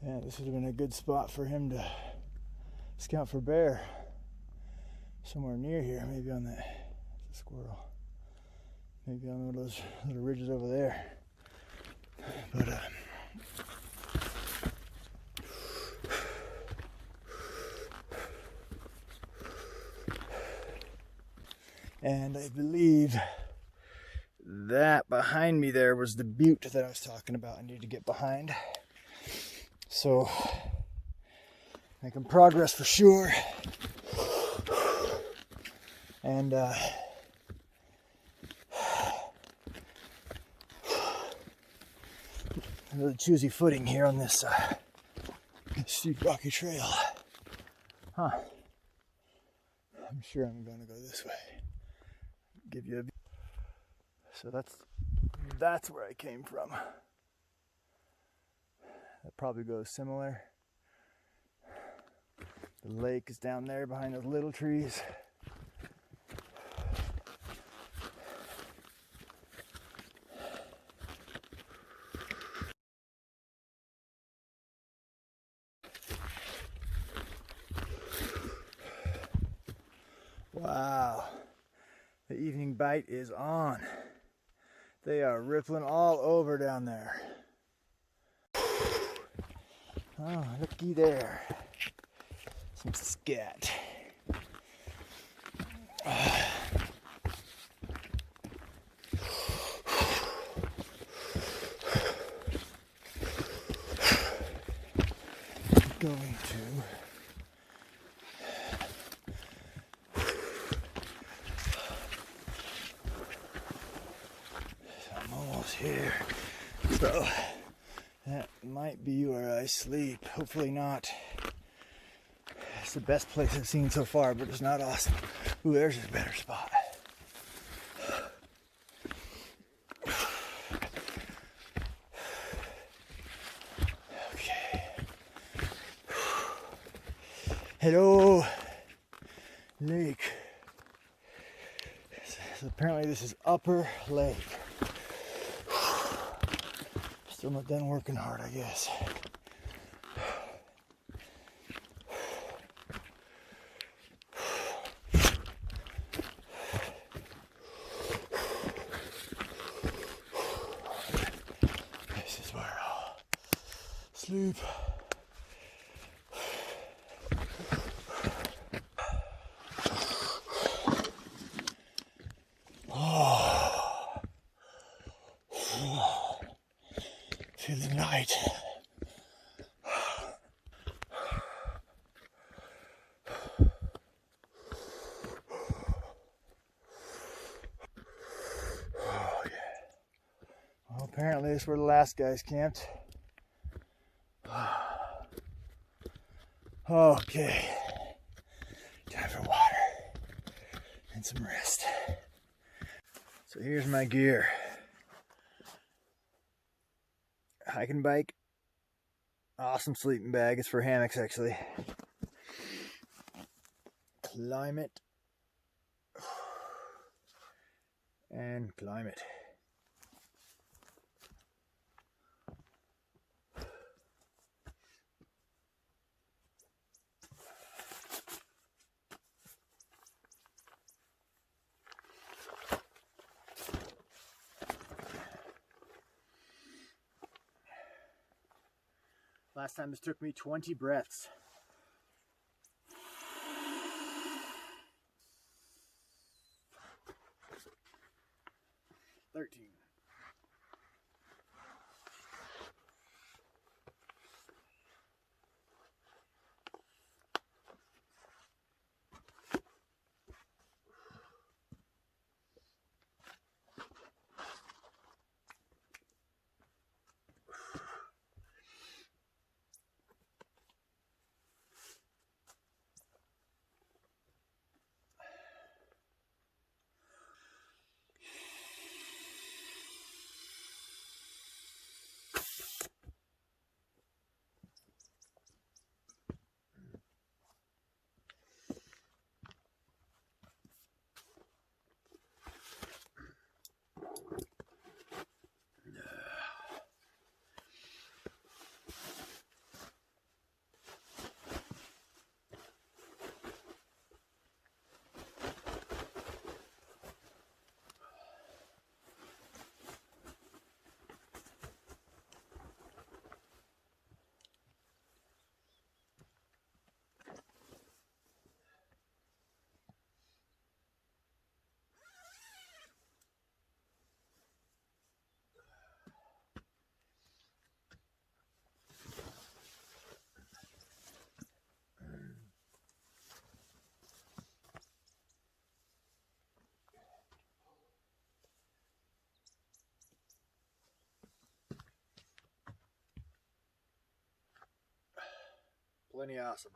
Yeah, this would have been a good spot for him to scout for bear. Somewhere near here, maybe on that. It's a squirrel. Maybe on one of those little ridges over there. But and I believe that behind me there was the butte that I was talking about. I need to get behind. So making progress for sure. And a really choosy footing here on this steep rocky trail. Huh. I'm sure I'm going to go this way. Give you a view. So that's where I came from. That probably goes similar. The lake is down there behind those little trees. Wow, the evening bite is on. They are rippling all over down there. Oh, looky there. Some scat. Going to here. So that might be where I sleep. Hopefully not. It's the best place I've seen so far, but it's not awesome. Ooh, there's a better spot. Okay. Hello, lake. So apparently this is Upper Lake. Still not done working hard, I guess. This is where I'll sleep. Feeling light. Oh yeah. Well, apparently this is where the last guys camped. Okay. Time for water and some rest. So here's my gear. Hiking bike, awesome sleeping bag. It's for hammocks actually. Climate and climate. Last time this took me 20 breaths. $13. plenty awesome.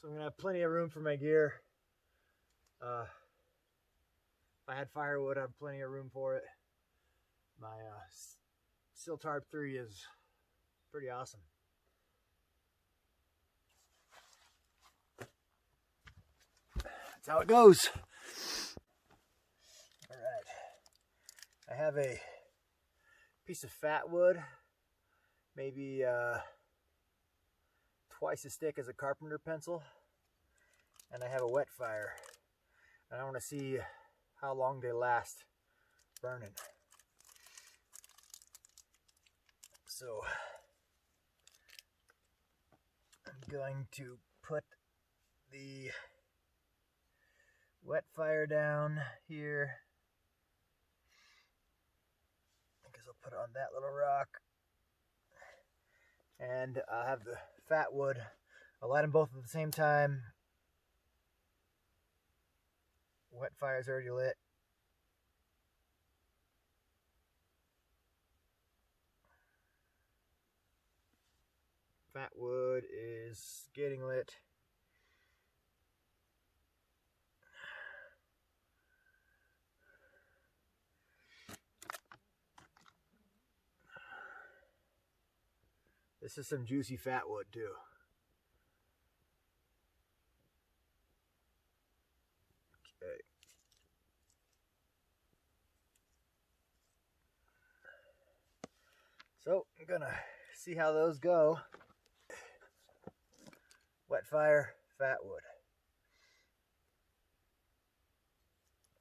So I'm gonna have plenty of room for my gear. If I had firewood, I'd have plenty of room for it. My Steel Tarp 3 is pretty awesome. That's how it goes. All right. I have a piece of fat wood, maybe twice as thick as a carpenter pencil, and I have a wet fire, and I want to see how long they last burning. So I'm going to put the wet fire down here. I guess I'll put it on that little rock. And I'll have the fat wood. I'll light them both at the same time. Wet fire's already lit. Fat wood is getting lit. This is some juicy fat wood too. Okay. So I'm gonna see how those go. Wet fire, fat wood.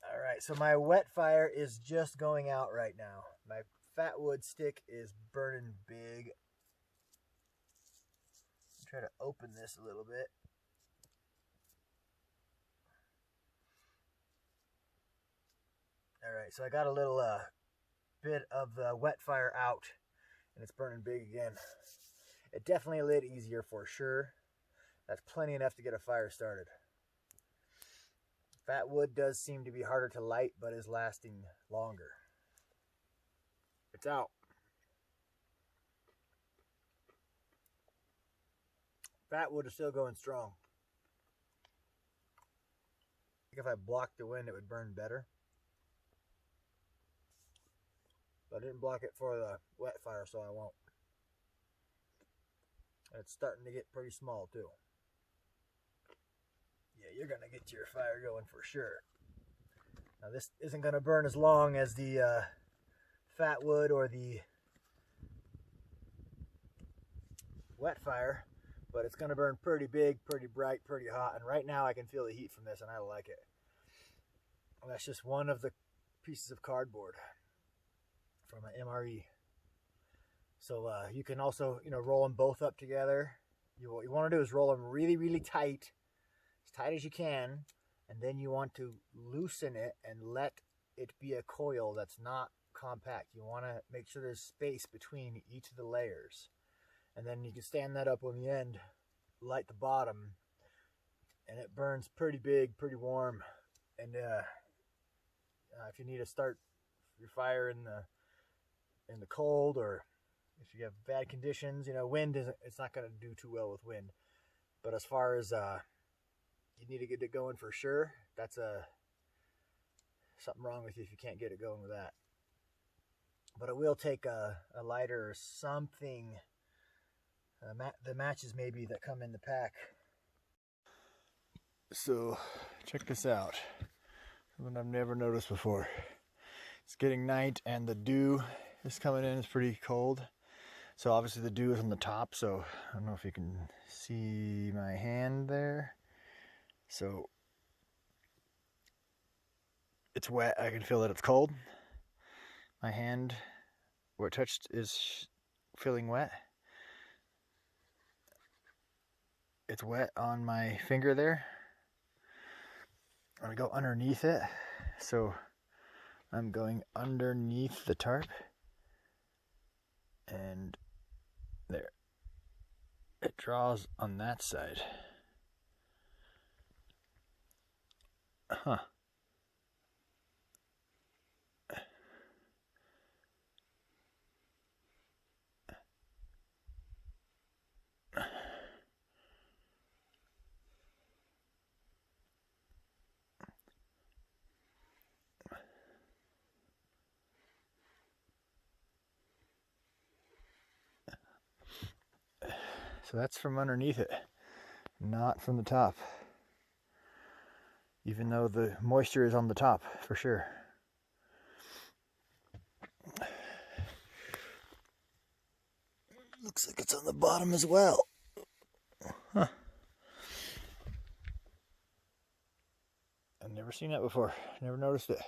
All right, so my wet fire is just going out right now. My fat wood stick is burning big. Try to open this a little bit. All right, so I got a little bit of the wet fire out, and it's burning big again. It definitely lit easier for sure. That's plenty enough to get a fire started. Fat wood does seem to be harder to light, but is lasting longer. It's out. Fat wood is still going strong. I think if I blocked the wind, it would burn better. But I didn't block it for the wet fire, so I won't. And it's starting to get pretty small too. Yeah, you're gonna get your fire going for sure. Now this isn't gonna burn as long as the fat wood or the wet fire, but it's gonna burn pretty big, pretty bright, pretty hot. And right now I can feel the heat from this, and I like it. And that's just one of the pieces of cardboard from an MRE. So you can also, roll them both up together. What you want to do is roll them really, really tight, as tight as you can, and then you want to loosen it and let it be a coil that's not compact. You want to make sure there's space between each of the layers, and then you can stand that up on the end, light the bottom, and it burns pretty big, pretty warm. And if you need to start your fire in the cold, or if you have bad conditions, wind isn't, it's not going to do too well with wind. But as far as you need to get it going for sure, that's something wrong with you if you can't get it going with that. But it will take a lighter or something, the matches maybe that come in the pack. So check this out, something I've never noticed before. It's getting night and the dew is coming in. It's pretty cold. So obviously the dew is on the top, so I don't know if you can see my hand there. So it's wet. I can feel that it's cold. My hand, where it touched, is feeling wet. It's wet on my finger there. I'm gonna go underneath it. So I'm going underneath the tarp. And there. it draws on that side. Huh. So that's from underneath it, not from the top. Even though the moisture is on the top, for sure. Looks like it's on the bottom as well. Huh. I've never seen that before. Never noticed it.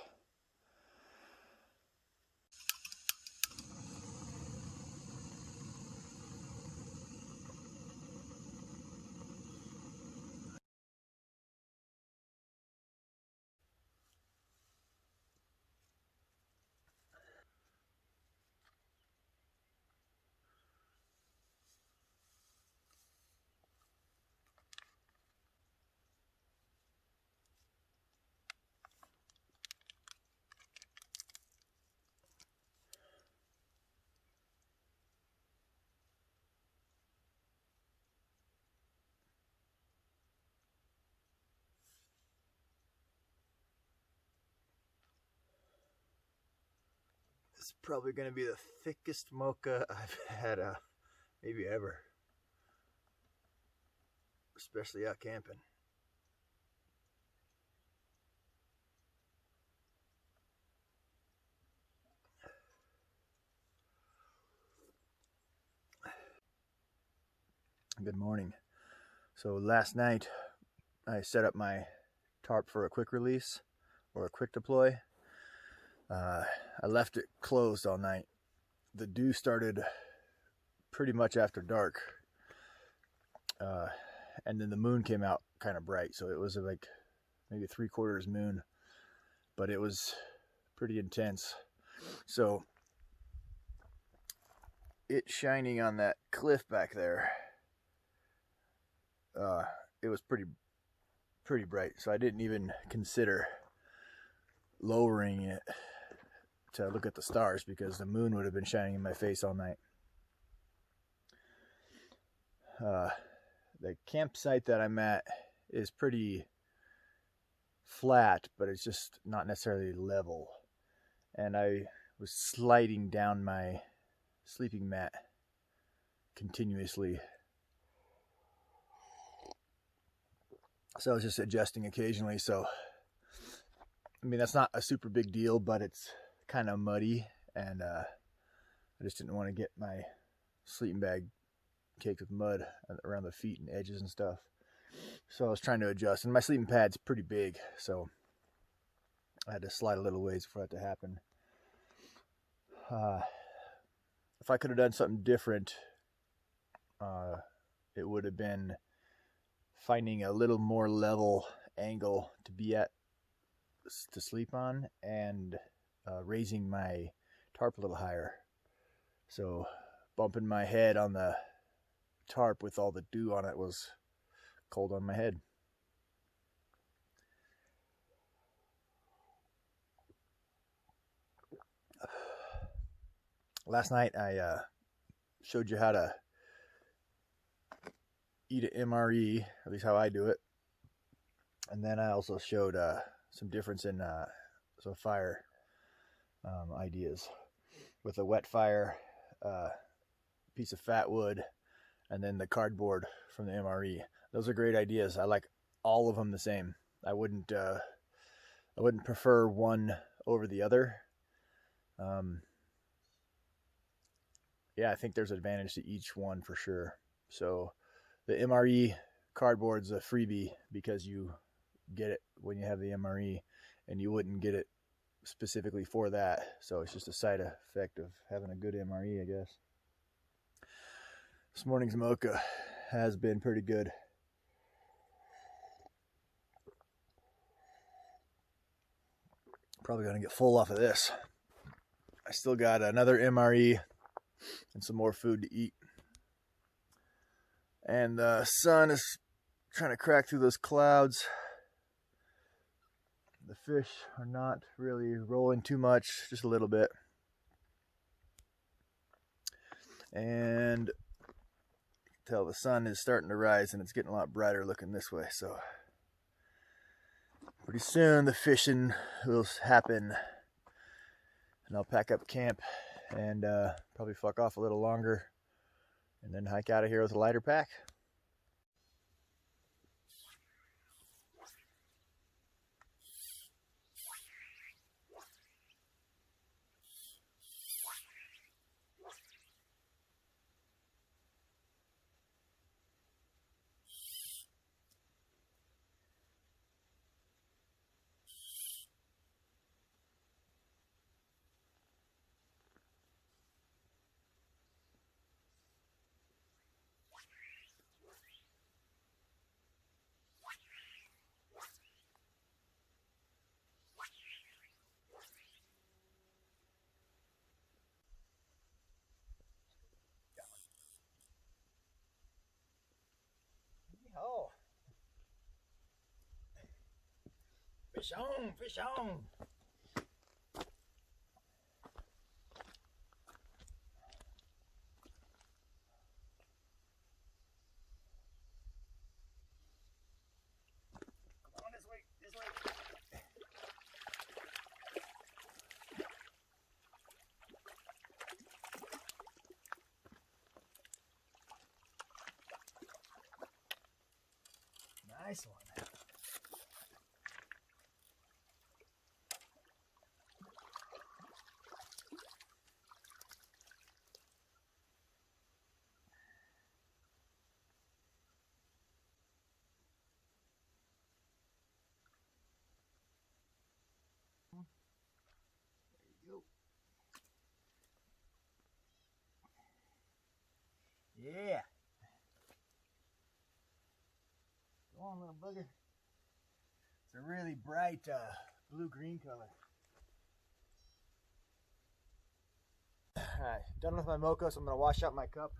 This is probably going to be the thickest mocha I've had maybe ever. Especially out camping. Good morning. So last night I set up my tarp for a quick release or a quick deploy. I left it closed all night. The dew started pretty much after dark. And then the moon came out kind of bright. So it was like maybe 3/4 moon, but it was pretty intense. So it shining on that cliff back there, it was pretty bright. So I didn't even consider lowering it to look at the stars because the moon would have been shining in my face all night. The campsite that I'm at is pretty flat, but it's just not necessarily level. And I was sliding down my sleeping mat continuously. So I was just adjusting occasionally. So, I mean, that's not a super big deal, but it's kind of muddy. And I just didn't want to get my sleeping bag caked with mud around the feet and edges and stuff. So I was trying to adjust. And my sleeping pad's pretty big. So I had to slide a little ways for that to happen. If I could have done something different, it would have been finding a little more level angle to be at to sleep on and raising my tarp a little higher. So bumping my head on the tarp with all the dew on it was cold on my head. Last night I showed you how to eat an MRE, at least how I do it. And then I also showed some difference in some fire ideas with a wet fire, piece of fat wood, and then the cardboard from the MRE. Those are great ideas. I like all of them the same. I wouldn't prefer one over the other. Yeah, I think there's an advantage to each one for sure. So the MRE cardboard's a freebie because you get it when you have the MRE, and you wouldn't get it specifically for that. So it's just a side effect of having a good MRE, I guess. This morning's mocha has been pretty good. Probably gonna get full off of this. I still got another MRE and some more food to eat. And the sun is trying to crack through those clouds. The fish are not really rolling too much, just a little bit. And tell the sun is starting to rise and it's getting a lot brighter looking this way. So pretty soon the fishing will happen. And I'll pack up camp and probably fuck off a little longer and then hike out of here with a lighter pack. Oh, fish on, fish on. Come on this way, this way. Nice one. There you go. Yeah. Go on, little bugger. It's a really bright blue-green color. Alright, done with my mocha, so I'm going to wash out my cup.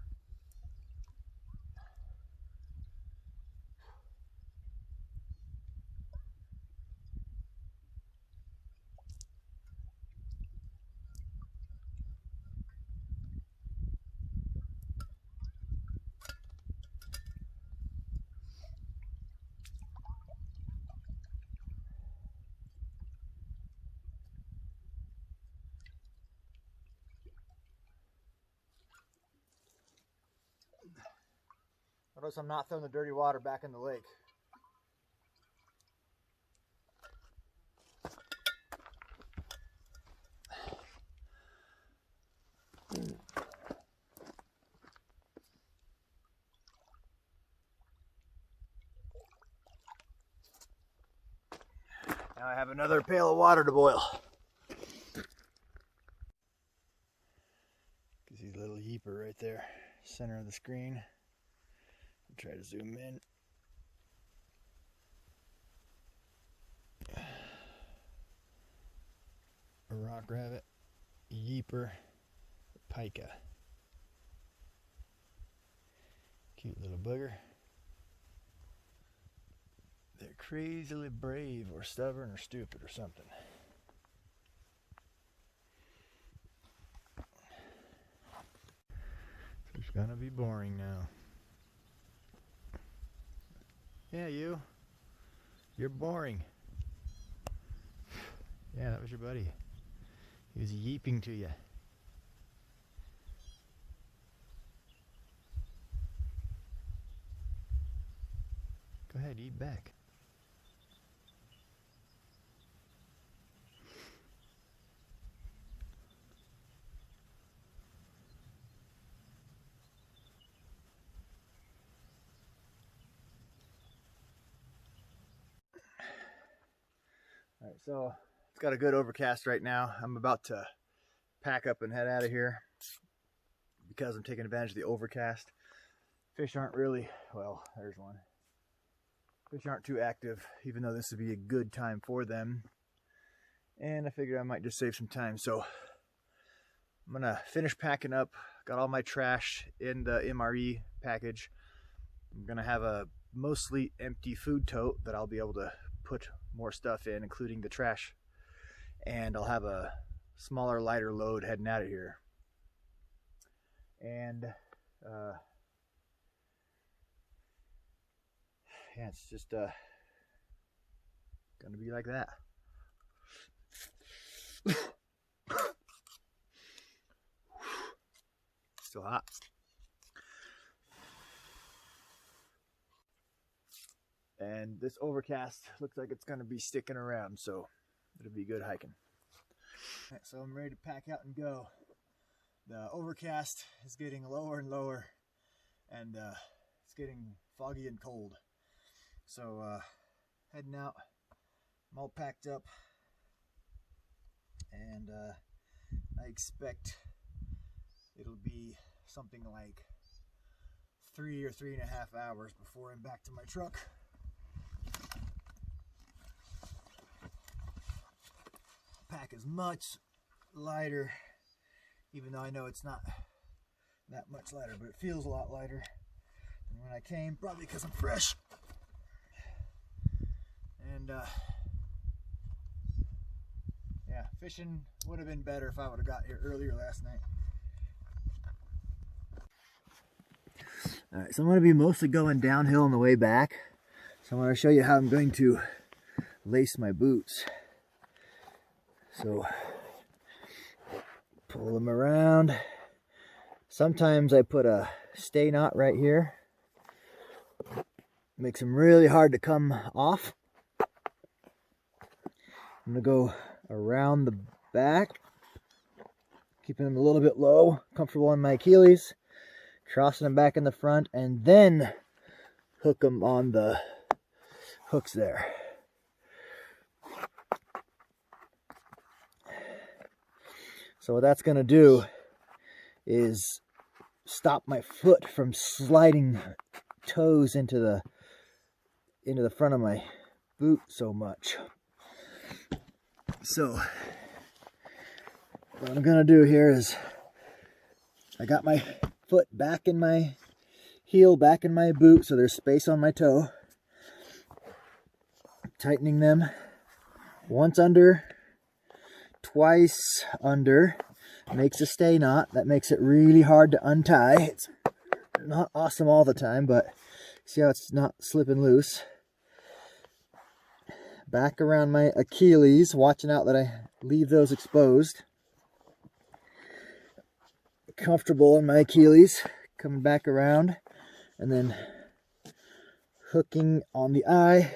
Notice I'm not throwing the dirty water back in the lake. Now I have another pail of water to boil. You see the little yeeper right there, center of the screen. Try to zoom in. A rock rabbit, a yeeper, a pika. Cute little booger. They're crazily brave or stubborn or stupid or something. It's gonna be boring now. Yeah, you're boring. Yeah, that was your buddy. He was yeeping to you. Go ahead, eat back. All right, so it's got a good overcast right now. I'm about to pack up and head out of here because I'm taking advantage of the overcast. Fish aren't really, well, there's one. Fish aren't too active, even though this would be a good time for them. And I figured I might just save some time. So I'm gonna finish packing up. Got all my trash in the MRE package. I'm gonna have a mostly empty food tote that I'll be able to put more stuff in, including the trash. And I'll have a smaller, lighter load heading out of here. And yeah, it's just gonna be like that. Still hot. And this overcast looks like it's gonna be sticking around, so it'll be good hiking. All right, so I'm ready to pack out and go. The overcast is getting lower and lower, and it's getting foggy and cold. So heading out, I'm all packed up, and I expect it'll be something like 3 or 3.5 hours before I'm back to my truck. Pack is much lighter, even though I know it's not that much lighter, but it feels a lot lighter than when I came, probably because I'm fresh. And yeah, fishing would have been better if I would have got here earlier last night. Alright, so I'm going to be mostly going downhill on the way back. So I'm going to show you how I'm going to lace my boots. So pull them around. Sometimes I put a stay knot right here. Makes them really hard to come off. I'm going to go around the back, keeping them a little bit low, comfortable on my Achilles, crossing them back in the front, and then hook them on the hooks there. So what that's going to do is stop my foot from sliding toes into the front of my boot so much. So what I'm going to do here is I got my foot back in my heel, back in my boot, so there's space on my toe. Tightening them once under, twice under, makes a stay knot. That makes it really hard to untie. It's not awesome all the time, but see how it's not slipping loose. Back around my Achilles, watching out that I leave those exposed. Comfortable in my Achilles, coming back around, and then hooking on the eye,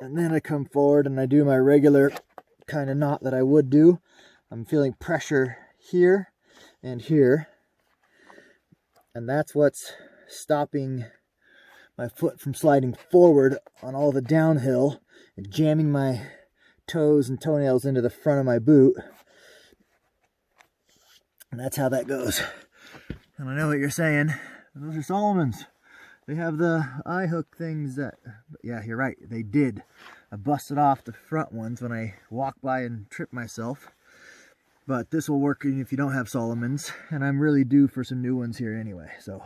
and then I come forward and I do my regular kind of knot that I would do. I'm feeling pressure here and here, and that's what's stopping my foot from sliding forward on all the downhill and jamming my toes and toenails into the front of my boot. And that's how that goes. And I know what you're saying. Those are Solomon's. They have the eye hook things that, yeah, you're right, they did. I busted off the front ones when I walked by and tripped myself. But this will work if you don't have Solomon's. And I'm really due for some new ones here anyway. So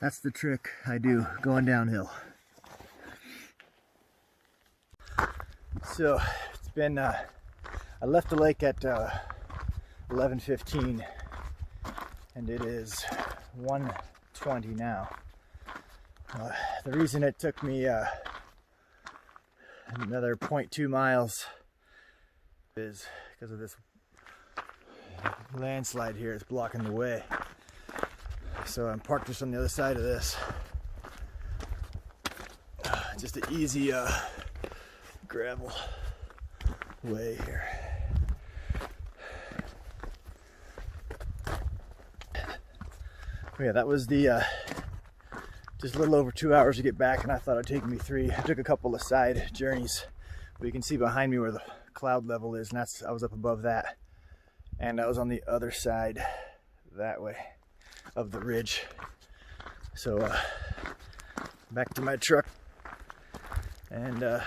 that's the trick I do going downhill. So it's been, I left the lake at 11:15 and it is 1:20 now. The reason it took me another 0.2 miles is because of this landslide here. It's blocking the way. So I'm parked just on the other side of this. Just an easy gravel way here. Yeah, that was the just a little over 2 hours to get back, and I thought it'd take me 3. I took a couple of side journeys, but you can see behind me where the cloud level is, and I was up above that, and I was on the other side that way of the ridge. So back to my truck and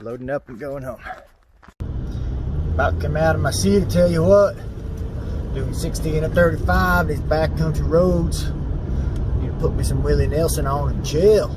loading up and going home. About to come out of my seat, I tell you what. Doing 60 and a 35, these backcountry roads. Need to put me some Willie Nelson on and chill.